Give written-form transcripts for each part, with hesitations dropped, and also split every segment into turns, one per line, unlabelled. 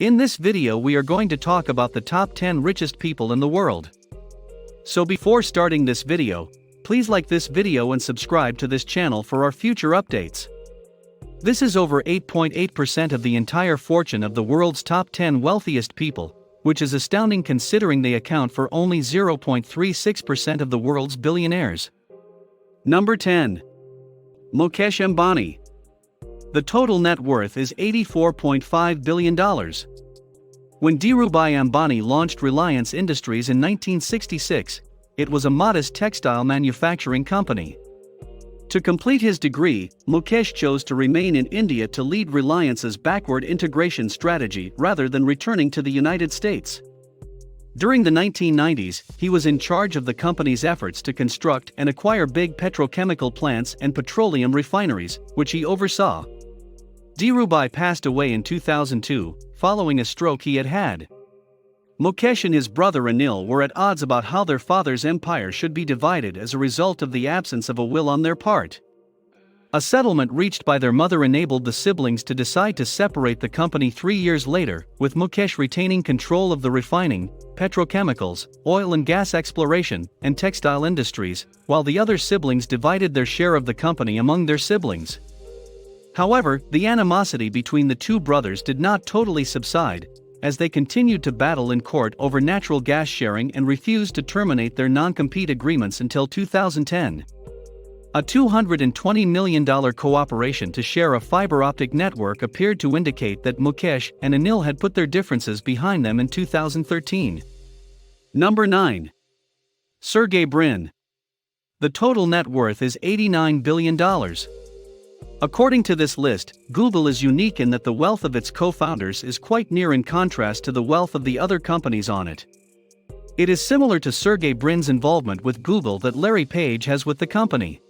In this video we are going to talk about the top 10 richest people in the world. So before starting this video, please like this video and subscribe to this channel for our future updates. This is over 8.8% of the entire fortune of the world's top 10 wealthiest people, which is astounding considering they account for only 0.36% of the world's billionaires. Number 10. Mukesh Ambani. The total net worth is $84.5 billion. When Dhirubhai Ambani launched Reliance Industries in 1966, it was a modest textile manufacturing company. To complete his degree, Mukesh chose to remain in India to lead Reliance's backward integration strategy rather than returning to the United States. During the 1990s, he was in charge of the company's efforts to construct and acquire big petrochemical plants and petroleum refineries, which he oversaw. Dhirubhai passed away in 2002, following a stroke he had had. Mukesh and his brother Anil were at odds about how their father's empire should be divided as a result of the absence of a will on their part. A settlement reached by their mother enabled the siblings to decide to separate the company 3 years later, with Mukesh retaining control of the refining, petrochemicals, oil and gas exploration, and textile industries, while the other siblings divided their share of the company among their siblings. However, the animosity between the two brothers did not totally subside, as they continued to battle in court over natural gas sharing and refused to terminate their non-compete agreements until 2010. A $220 million cooperation to share a fiber optic network appeared to indicate that Mukesh and Anil had put their differences behind them in 2013. Number 9. Sergey Brin. The total net worth is $89 billion. According to this list, Google is unique in that the wealth of its co-founders is quite near in contrast to the wealth of the other companies on it. It is similar to Sergey Brin's involvement with Google that Larry Page has with the company.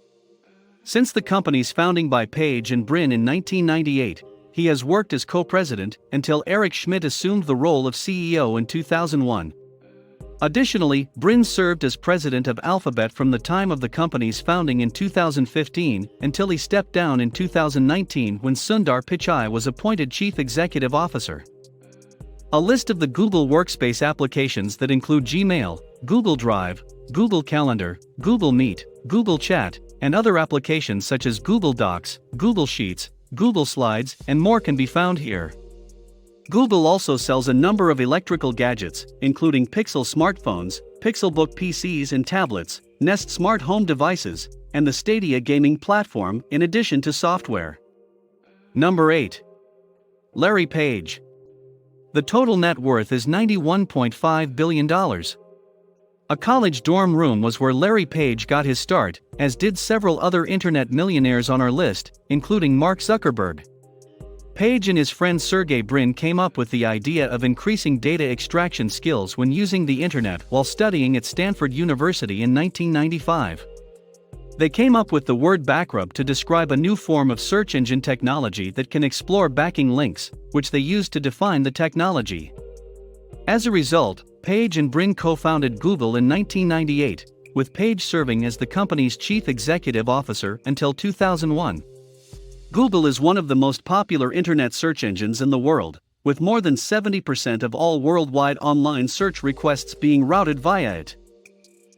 Since the company's founding by Page and Brin in 1998, he has worked as co-president until Eric Schmidt assumed the role of CEO in 2001. Additionally, Brin served as president of Alphabet from the time of the company's founding in 2015 until he stepped down in 2019 when Sundar Pichai was appointed chief executive officer. A list of the Google Workspace applications that include Gmail, Google Drive, Google Calendar, Google Meet, Google Chat, and other applications such as Google Docs, Google Sheets, Google Slides, and more can be found here. Google also sells a number of electrical gadgets, including Pixel smartphones, Pixelbook PCs and tablets, Nest smart home devices, and the Stadia gaming platform, in addition to software. Number 8. Larry Page. The total net worth is $91.5 billion. A college dorm room was where Larry Page got his start, as did several other internet millionaires on our list, including Mark Zuckerberg. Page and his friend Sergey Brin came up with the idea of increasing data extraction skills when using the internet while studying at Stanford University in 1995. They came up with the word backrub to describe a new form of search engine technology that can explore backing links, which they used to define the technology. As a result, Page and Brin co-founded Google in 1998, with Page serving as the company's chief executive officer until 2001. Google is one of the most popular internet search engines in the world, with more than 70% of all worldwide online search requests being routed via it.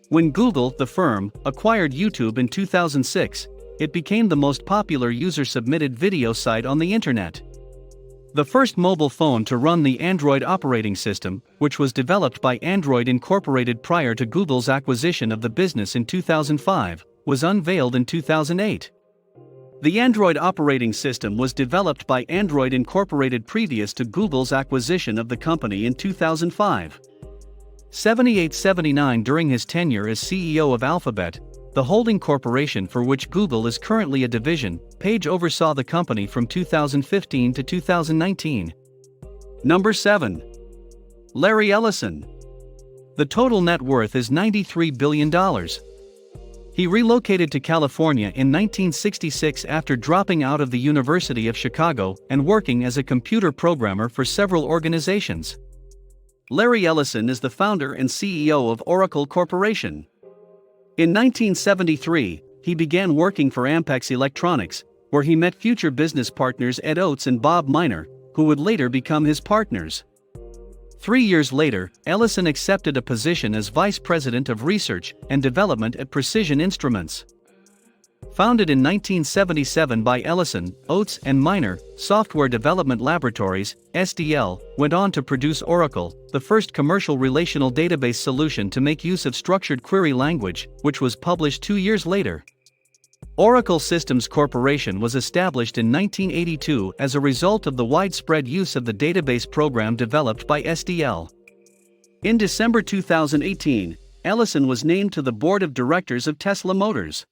When Google, the firm, acquired YouTube in 2006, it became the most popular user-submitted video site on the internet. The first mobile phone to run the Android operating system, which was developed by Android Incorporated prior to Google's acquisition of the business in 2005, was unveiled in 2008. The Android operating system was developed by Android Incorporated previous to Google's acquisition of the company in 2005. 7879 During his tenure as CEO of Alphabet, the holding corporation for which Google is currently a division, Page oversaw the company from 2015 to 2019. Number 7. Larry Ellison. The total net worth is $93 billion. He relocated to California in 1966 after dropping out of the University of Chicago and working as a computer programmer for several organizations. Larry Ellison is the founder and CEO of Oracle Corporation. In 1973, he began working for Ampex Electronics, where he met future business partners Ed Oates and Bob Miner, who would later become his partners. 3 years later, Ellison accepted a position as Vice President of Research and Development at Precision Instruments. Founded in 1977 by Ellison, Oates and Miner, Software Development Laboratories, SDL, went on to produce Oracle, the first commercial relational database solution to make use of structured query language, which was published 2 years later. Oracle Systems Corporation was established in 1982 as a result of the widespread use of the database program developed by SDL. In December 2018, Ellison was named to the board of directors of Tesla Motors.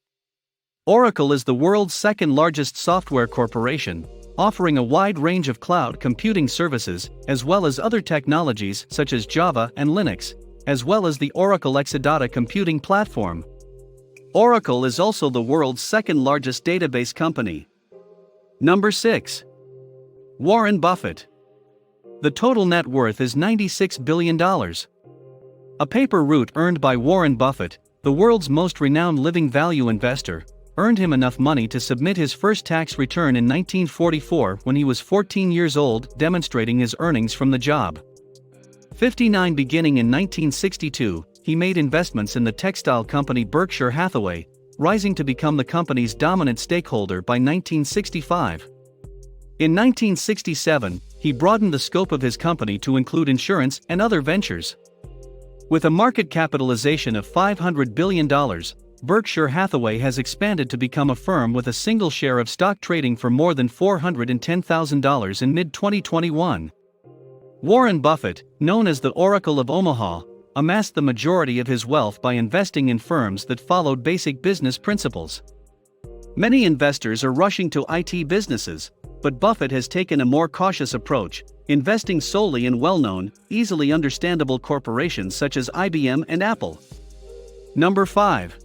Oracle is the world's second-largest software corporation, offering a wide range of cloud computing services, as well as other technologies such as Java and Linux, as well as the Oracle Exadata computing platform. Oracle is also the world's second-largest database company. Number 6. Warren Buffett. The total net worth is $96 billion. A paper route earned by Warren Buffett, the world's most renowned living value investor, earned him enough money to submit his first tax return in 1944 when he was 14 years old, demonstrating his earnings from the job. 59 beginning in 1962, he made investments in the textile company Berkshire Hathaway, rising to become the company's dominant stakeholder by 1965. In 1967, he broadened the scope of his company to include insurance and other ventures. With a market capitalization of $500 billion, Berkshire Hathaway has expanded to become a firm with a single share of stock trading for more than $410,000 in mid-2021. Warren Buffett, known as the Oracle of Omaha, amassed the majority of his wealth by investing in firms that followed basic business principles. Many investors are rushing to IT businesses, but Buffett has taken a more cautious approach, investing solely in well-known, easily understandable corporations such as IBM and Apple. Number 5.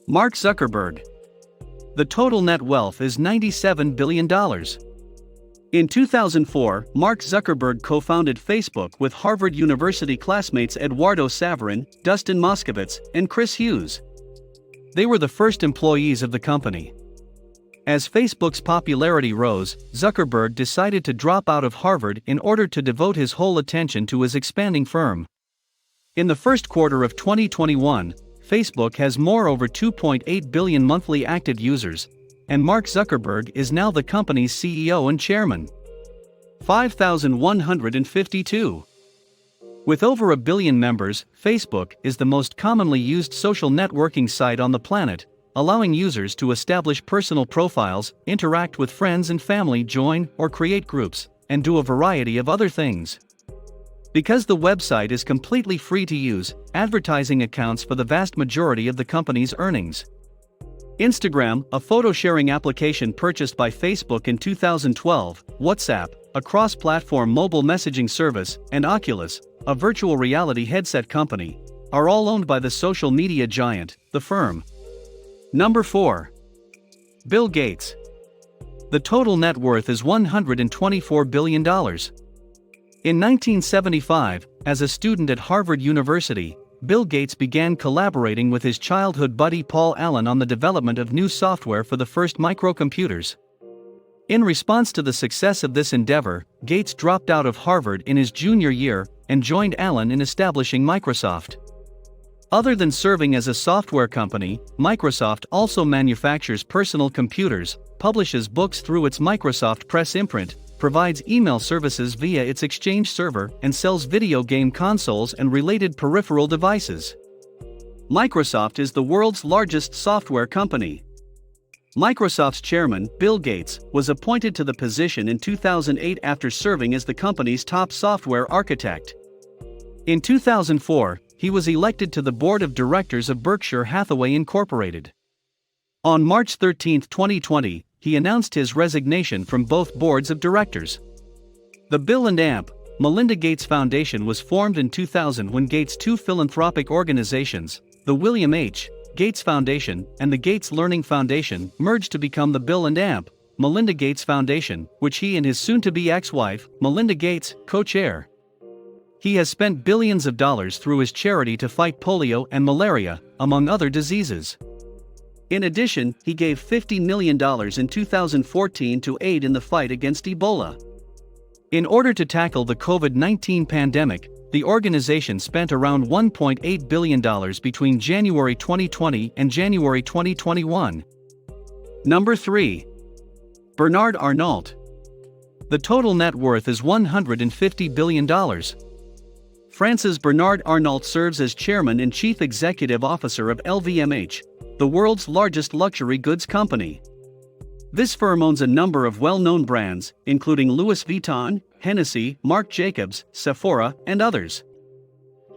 Mark Zuckerberg. The total net wealth is $97 billion. In 2004, Mark Zuckerberg co-founded Facebook with Harvard University classmates Eduardo Saverin, Dustin Moskovitz, and Chris Hughes. They were the first employees of the company. As Facebook's popularity rose, Zuckerberg decided to drop out of Harvard in order to devote his whole attention to his expanding firm. In the first quarter of 2021, Facebook has over 2.8 billion monthly active users, and Mark Zuckerberg is now the company's CEO and chairman. 5,152. With over 1 billion members, Facebook is the most commonly used social networking site on the planet, allowing users to establish personal profiles, interact with friends and family, join or create groups, and do a variety of other things. Because the website is completely free to use, advertising accounts for the vast majority of the company's earnings. Instagram, a photo-sharing application purchased by Facebook in 2012, WhatsApp, a cross-platform mobile messaging service, and Oculus, a virtual reality headset company, are all owned by the social media giant, the firm. Number 4. Bill Gates. The total net worth is $124 billion. In 1975, as a student at Harvard University, Bill Gates began collaborating with his childhood buddy Paul Allen on the development of new software for the first microcomputers. In response to the success of this endeavor, Gates dropped out of Harvard in his junior year and joined Allen in establishing Microsoft. Other than serving as a software company, Microsoft also manufactures personal computers, publishes books through its Microsoft Press imprint, provides email services via its Exchange server, and sells video game consoles and related peripheral devices. Microsoft is the world's largest software company. Microsoft's chairman, Bill Gates, was appointed to the position in 2008 after serving as the company's top software architect. In 2004, he was elected to the board of directors of Berkshire Hathaway Incorporated. On March 13, 2020, he announced his resignation from both boards of directors. The Bill and Melinda Gates Foundation was formed in 2000 when Gates' two philanthropic organizations, the William H. Gates Foundation and the Gates Learning Foundation, merged to become the Bill and Melinda Gates Foundation, which he and his soon-to-be ex-wife, Melinda Gates, co-chair. He has spent billions of dollars through his charity to fight polio and malaria, among other diseases. In addition, he gave $50 million in 2014 to aid in the fight against Ebola. In order to tackle the COVID-19 pandemic, the organization spent around $1.8 billion between January 2020 and January 2021. Number 3. Bernard Arnault. The total net worth is $150 billion. France's Bernard Arnault serves as chairman and chief executive officer of LVMH, the world's largest luxury goods company. This firm owns a number of well-known brands, including Louis Vuitton, Hennessy, Marc Jacobs, Sephora, and others.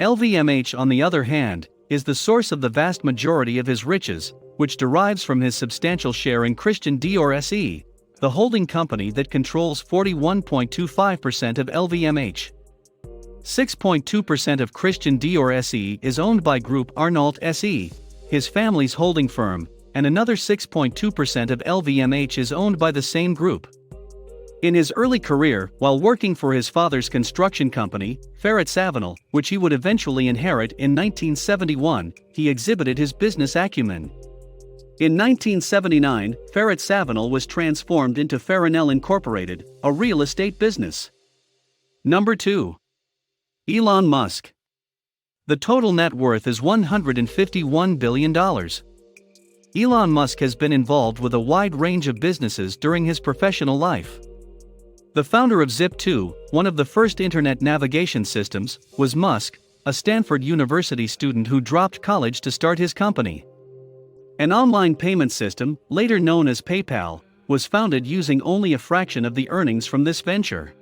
LVMH, on the other hand, is the source of the vast majority of his riches, which derives from his substantial share in Christian Dior SE, the holding company that controls 41.25% of LVMH. 6.2% of Christian Dior SE is owned by Group Arnault SE, his family's holding firm, and another 6.2% of LVMH is owned by the same group. In his early career, while working for his father's construction company, Ferret Savinel, which he would eventually inherit in 1971, he exhibited his business acumen. In 1979, Ferret Savinel was transformed into Farinel Incorporated, a real estate business. Number 2. Elon Musk. The total net worth is $151 billion. Elon Musk has been involved with a wide range of businesses during his professional life. The founder of Zip2, one of the first internet navigation systems, was Musk, a Stanford University student who dropped college to start his company. An online payment system, later known as PayPal, was founded using only a fraction of the earnings from this venture.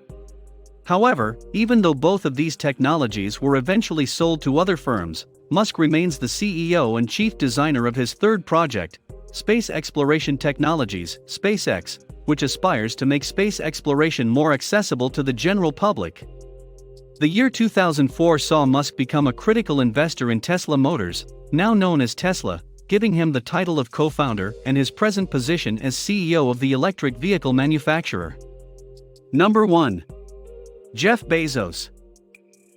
However, even though both of these technologies were eventually sold to other firms, Musk remains the CEO and chief designer of his third project, Space Exploration Technologies, SpaceX, which aspires to make space exploration more accessible to the general public. The year 2004 saw Musk become a critical investor in Tesla Motors, now known as Tesla, giving him the title of co-founder and his present position as CEO of the electric vehicle manufacturer. Number 1. Jeff Bezos.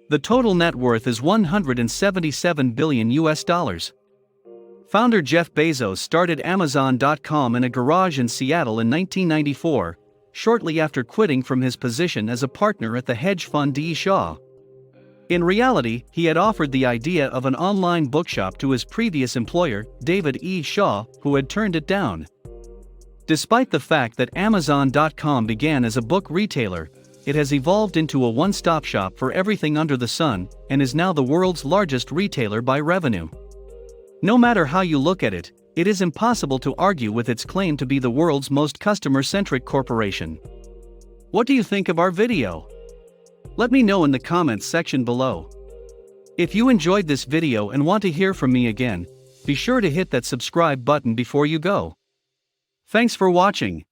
The total net worth is $177 billion. Founder Jeff Bezos started Amazon.com in a garage in Seattle in 1994, shortly after quitting from his position as a partner at the hedge fund D. Shaw. In reality, he had offered the idea of an online bookshop to his previous employer, David E. Shaw, who had turned it down. Despite the fact that Amazon.com began as a book retailer, it has evolved into a one-stop shop for everything under the sun, and is now the world's largest retailer by revenue. No matter how you look at it, it is impossible to argue with its claim to be the world's most customer-centric corporation. What do you think of our video? Let me know in the comments section below. If you enjoyed this video and want to hear from me again, be sure to hit that subscribe button before you go. Thanks for watching.